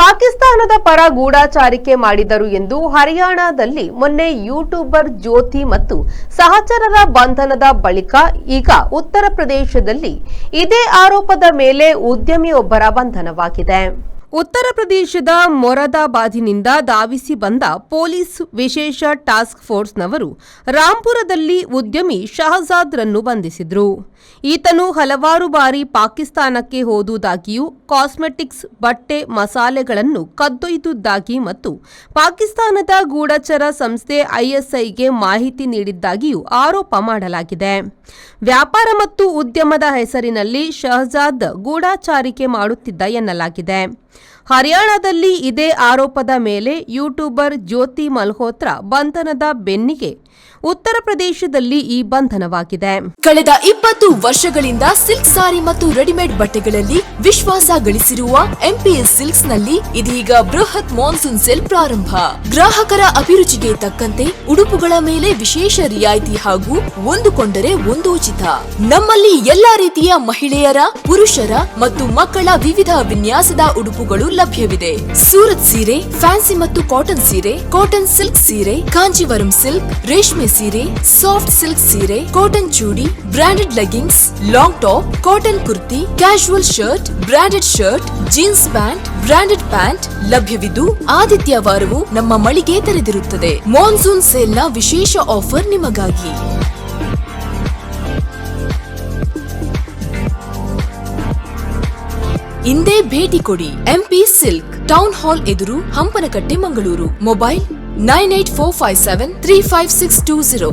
ಪಾಕಿಸ್ತಾನದ ಪರ ಗೂಢಚಾರಿಕೆ ಮಾಡಿದರು ಎಂದು ಹರಿಯಾಣದಲ್ಲಿ ಮೊನ್ನೆ ಯೂಟ್ಯೂಬರ್ ಜ್ಯೋತಿ ಮತ್ತು ಸಹಚರರ ಬಂಧನದ ಬಳಿಕ ಈಗ ಉತ್ತರ ಪ್ರದೇಶದಲ್ಲಿ ಇದೇ ಆರೋಪದ ಮೇಲೆ ಉದ್ಯಮಿಯೊಬ್ಬರ ಬಂಧನವಾಗಿದೆ. ಉತ್ತರ ಪ್ರದೇಶದ ಮೊರಾದಾಬಾದಿನಿಂದ ಧಾವಿಸಿ ಬಂದ ಪೊಲೀಸ್ ವಿಶೇಷ ಟಾಸ್ಕ್ ಫೋರ್ಸ್ನವರು ರಾಂಪುರದಲ್ಲಿ ಉದ್ಯಮಿ ಶಹಜಾದ್ರನ್ನು ಬಂಧಿಸಿದ್ರು. ಈತನು ಹಲವಾರು ಬಾರಿ ಪಾಕಿಸ್ತಾನಕ್ಕೆ ಹೋದುದಾಗಿಯೂ ಕಾಸ್ಮೆಟಿಕ್ಸ್, ಬಟ್ಟೆ, ಮಸಾಲೆಗಳನ್ನು ಕದ್ದೊಯ್ದುದಾಗಿ ಮತ್ತು ಪಾಕಿಸ್ತಾನದ ಗೂಢಚರ ಸಂಸ್ಥೆ ಐಎಸ್ಐಗೆ ಮಾಹಿತಿ ನೀಡಿದ್ದಾಗಿಯೂ ಆರೋಪ ಮಾಡಲಾಗಿದೆ. ವ್ಯಾಪಾರ ಮತ್ತು ಉದ್ಯಮದ ಹೆಸರಿನಲ್ಲಿ ಶಹಜಾದ್ ಗೂಢಚಾರಿಕೆ ಮಾಡುತ್ತಿದ್ದ ಎನ್ನಲಾಗಿದೆ. ಹರಿಯಾಣದಲ್ಲಿ ಇದೇ ಆರೋಪದ ಮೇಲೆ ಯೂಟ್ಯೂಬರ್ ಜ್ಯೋತಿ ಮಲ್ಹೋತ್ರಾ ಬಂಧನದ ಬೆನ್ನಿಗೆ ಉತ್ತರ ಪ್ರದೇಶದಲ್ಲಿ ಈ ಬಂಧನವಾಗಿದೆ. ಕಳೆದ 20 ವರ್ಷಗಳಿಂದ ಸಿಲ್ಕ್ ಸಾರಿ ಮತ್ತು ರೆಡಿಮೇಡ್ ಬಟ್ಟೆಗಳಲ್ಲಿ ವಿಶ್ವಾಸ ಗಳಿಸಿರುವ ಎಂಪಿಎಸ್ ಸಿಲ್ಕ್ಸ್ ನಲ್ಲಿ ಇದೀಗ ಬೃಹತ್ ಮಾನ್ಸೂನ್ ಸೇಲ್ ಪ್ರಾರಂಭ. ಗ್ರಾಹಕರ ಅಭಿರುಚಿಗೆ ತಕ್ಕಂತೆ ಉಡುಪುಗಳ ಮೇಲೆ ವಿಶೇಷ ರಿಯಾಯಿತಿ ಹಾಗೂ ಒಂದು ಕೊಂಡರೆ ಒಂದು ಉಚಿತ. ನಮ್ಮಲ್ಲಿ ಎಲ್ಲಾ ರೀತಿಯ ಮಹಿಳೆಯರ, ಪುರುಷರ ಮತ್ತು ಮಕ್ಕಳ ವಿವಿಧ ವಿನ್ಯಾಸದ ಉಡುಪುಗಳು ಲಭ್ಯವಿದೆ. ಸೂರತ್ ಸೀರೆ, ಫ್ಯಾನ್ಸಿ ಮತ್ತು ಕಾಟನ್ ಸೀರೆ, ಕಾಟನ್ ಸಿಲ್ಕ್ ಸೀರೆ, ಕಾಂಜೀವರಂ ಸಿಲ್ಕ್, ರೇಷ್ಮೆ ಸೀರೆ, ಸಾಫ್ಟ್ ಸಿಲ್ಕ್ ಸೀರೆ, cotton chudi, branded leggings, long top, cotton kurti, casual shirt, branded shirt, jeans pant, branded pant ಲಭ್ಯವಿದ್ದು ಆದಿತ್ಯವಾರವೂ ನಮ್ಮ ಮಳಿಗೆ ತೆರೆದಿರುತ್ತದೆ. ಮಾನ್ಸೂನ್ ಸೇಲ್ನ ವಿಶೇಷ ಆಫರ್ ನಿಮಗಾಗಿ. ಇಂದೇ ಭೇಟಿ ಕೊಡಿ. ಎಂಪಿ ಸಿಲ್ಕ್, ಟೌನ್ ಹಾಲ್ ಎದುರು, ಹಂಪನಕಟ್ಟೆ, ಮಂಗಳೂರು. ಮೊಬೈಲ್ 9845735620.